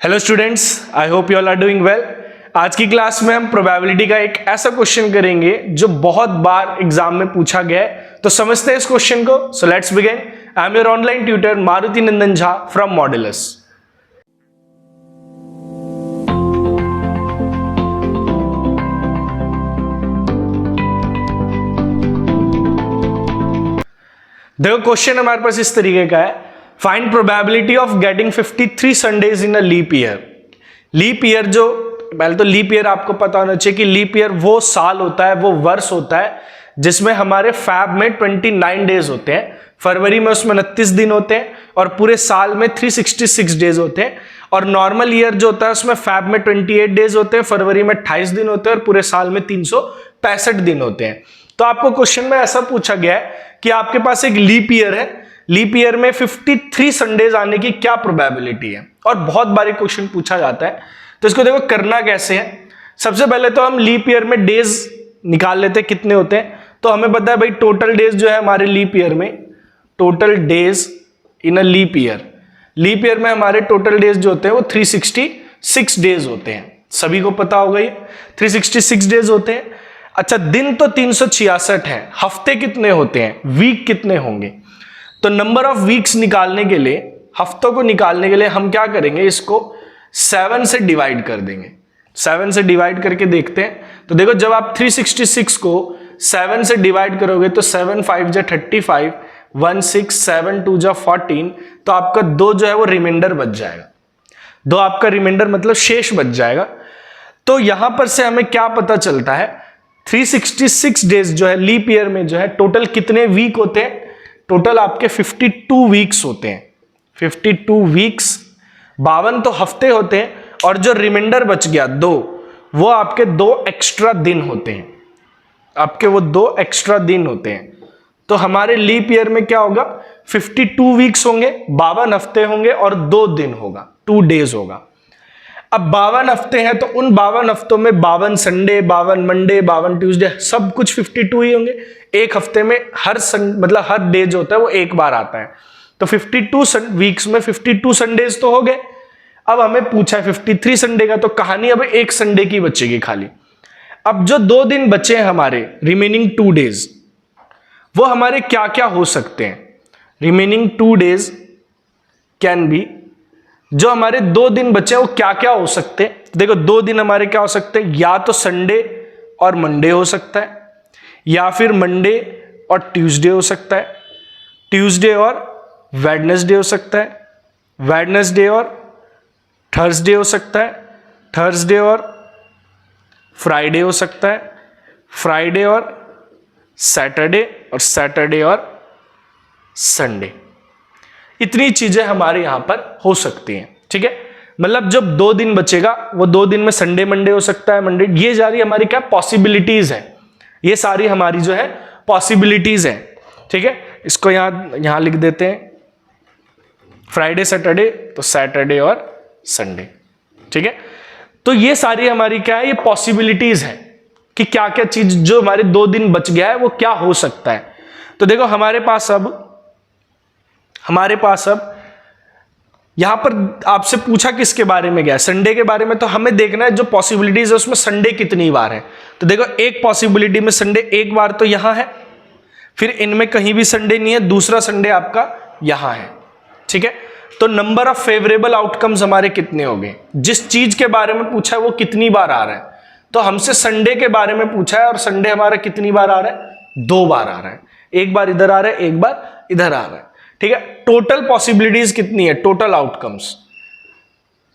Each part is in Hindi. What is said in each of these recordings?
Hello students, I hope you all are doing well. आज की क्लास में हम प्रोबेबिलिटी का एक ऐसा क्वेश्चन करेंगे जो बहुत बार एग्जाम में पूछा गया है। तो समझते हैं इस क्वेश्चन को। So let's begin. I am your online tutor Maruti Nandan Jha from Modulus. देखो क्वेश्चन हमारे पास इस तरीके का है, find probability of getting 53 Sundays in a leap year. Leap year जो पहले तो लीप ईयर आपको पता होना चाहिए कि लीप ईयर वो साल होता है, वो वर्ष होता है जिसमें हमारे फैब में 29 डेज होते हैं, फरवरी में उसमें 29 दिन होते हैं और पूरे साल में 366 डेज होते हैं। और नॉर्मल ईयर जो होता है उसमें फैब में 28 डेज होते हैं, फरवरी में 28 दिन होते हैं और पूरे साल में 365 दिन होते हैं। तो आपको क्वेश्चन में ऐसा पूछा गया है कि आपके पास एक लीप ईयर है, लीप ईयर में 53 संडेज आने की क्या प्रोबेबिलिटी है। और बहुत बारी क्वेश्चन पूछा जाता है, तो इसको देखो करना कैसे है। सबसे पहले तो हम लीप ईयर में डेज निकाल लेते हैं कितने होते हैं। तो हमें पता है भाई टोटल डेज जो है हमारे लीप ईयर में, total days in a leap year में हमारे टोटल डेज जो होते हैं वो 366 डेज होते हैं। सभी को पता होगा ये 366 डेज होते हैं। अच्छा, दिन तो 366 है, हफ्ते कितने होते हैं, वीक कितने होंगे। तो नंबर ऑफ वीक्स निकालने के लिए, हफ्तों को निकालने के लिए हम क्या करेंगे, इसको 7 से डिवाइड कर देंगे। 7 से डिवाइड करके देखते हैं। तो देखो जब आप 366 को 7 से डिवाइड करोगे तो 7 5 जा 35, 1 6 7 2 जा 14, तो आपका 2 जो है वो रिमाइंडर बच जाएगा। 2 आपका रिमाइंडर मतलब शेष बच जाएगा। तो यहां पर से हमें क्या पता चलता है, 366 डेज जो है लीप ईयर में जो है टोटल कितने वीक होते हैं, टोटल आपके 52 वीक्स होते हैं। 52 वीक्स, 52 तो हफ्ते होते हैं और जो रिमाइंडर बच गया 2, वो आपके 2 एक्स्ट्रा दिन होते हैं, आपके वो 2 एक्स्ट्रा दिन होते हैं। तो हमारे लीप ईयर में क्या होगा, 52 वीक्स होंगे, 52 हफ्ते होंगे और 2 दिन होगा, 2 डेज होगा। अब 52 हफ्ते हैं तो उन 52 हफ्तों में 52 संडे, 52 मंडे, 52 ट्यूसडे, सब कुछ 52 ही होंगे। एक हफ्ते में मतलब हर डे जो होता है वो एक बार आता है। तो 52 वीक्स में 52 संडेज तो हो गए। अब हमें पूछा है 53 संडे का, तो कहानी अब एक संडे की बचेगी खाली। अब जो 2 दिन बचे हैं हमारे रिमेनिंग 2 डेज, वो हमारे क्या क्या हो सकते हैं। रिमेनिंग 2 डेज कैन बी, जो हमारे 2 दिन बचे हैं वो क्या क्या हो सकते हैं। देखो 2 दिन हमारे क्या हो सकते हैं, या तो संडे और मंडे हो सकता है, या फिर मंडे और ट्यूसडे हो सकता है, ट्यूसडे और वेडनेसडे हो सकता है, वेडनेसडे और थर्सडे हो सकता है, थर्सडे और फ्राइडे हो सकता है, फ्राइडे और सैटरडे, और सैटरडे और संडे। इतनी चीजें हमारे यहां पर हो सकती हैं। ठीक है, मतलब जब 2 दिन बचेगा वो 2 दिन में संडे मंडे हो सकता है, मंडे, ये सारी हमारी क्या पॉसिबिलिटीज है, ये सारी हमारी जो है पॉसिबिलिटीज है। ठीक है, इसको यहां लिख देते हैं, फ्राइडे सैटरडे, तो सैटरडे और संडे। ठीक है, तो ये सारी हमारी क्या है, ये पॉसिबिलिटीज है कि क्या क्या चीज जो हमारे 2 दिन बच गया है वो क्या हो सकता है। तो देखो हमारे पास अब यहां पर आपसे पूछा किसके बारे में गया, संडे के बारे में। तो हमें देखना है जो पॉसिबिलिटीज है उसमें संडे कितनी बार है। तो देखो एक पॉसिबिलिटी में संडे एक बार तो यहां है, फिर इनमें कहीं भी संडे नहीं है, दूसरा संडे आपका यहां है। ठीक है, तो नंबर ऑफ फेवरेबल आउटकम्स हमारे कितने हो गए, जिस चीज के बारे में पूछा है वो कितनी बार आ रहा है। तो हमसे संडे के बारे में पूछा है और संडे हमारा कितनी बार आ रहा है, 2 बार आ रहा है। एक बार इधर आ रहा है, एक बार इधर आ रहा है। ठीक है, टोटल पॉसिबिलिटीज कितनी है, टोटल आउटकम्स,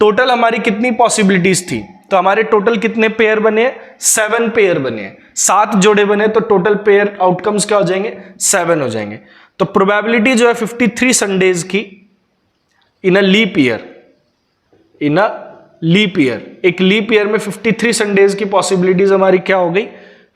टोटल हमारी कितनी पॉसिबिलिटीज थी। तो हमारे टोटल कितने पेयर बने, 7 पेयर बने, 7 जोड़े बने, तो टोटल पेयर आउटकम्स क्या हो जाएंगे, 7 हो जाएंगे। तो प्रोबेबिलिटी जो है 53 संडेज की in a leap year, in a leap year, एक लीप ईयर में 53 संडेज की पॉसिबिलिटीज हमारी क्या हो गई,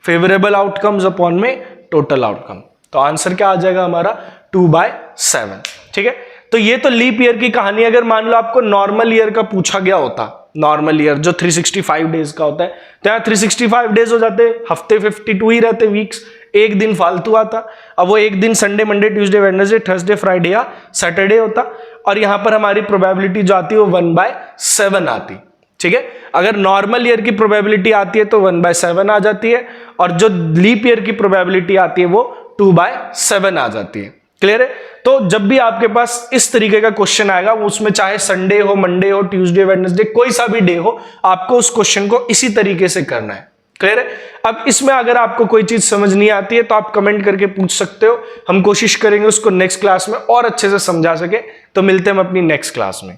फेवरेबल आउटकम्स अपॉन में टोटल आउटकम। तो आंसर क्या आ जाएगा हमारा, 2/7। ठीक है, तो ये तो लीप ईयर की कहानी। अगर मान लो आपको नॉर्मल ईयर का पूछा गया होता, नॉर्मल ईयर जो 365 डेज का होता है, तो यहाँ 365 डेज हो जाते, हफ्ते 52 ही रहते वीक्स, एक दिन फालतू आता। अब वो एक दिन Sunday Monday Tuesday Wednesday Thursday Friday या सैटरडे होता, और यहां पर हमारी प्रोबेबिलिटी जो आती है वो 1/7 आती, ठीक है। अगर नॉर्मल ईयर की प्रोबेबिलिटी आती है तो 1/7 आ जाती है, और जो लीप ईयर की प्रोबेबिलिटी आती है वो 2/7 आ जाती है। क्लियर है? तो जब भी आपके पास इस तरीके का क्वेश्चन आएगा, वो उसमें चाहे संडे हो, मंडे हो, ट्यूसडे, वेडनेसडे, कोई सा भी डे हो, आपको उस क्वेश्चन को इसी तरीके से करना है। क्लियर है? अब इसमें अगर आपको कोई चीज समझ नहीं आती है तो आप कमेंट करके पूछ सकते हो, हम कोशिश करेंगे उसको नेक्स्ट क्लास में और अच्छे से समझा सके। तो मिलते हैं हम अपनी नेक्स्ट क्लास में।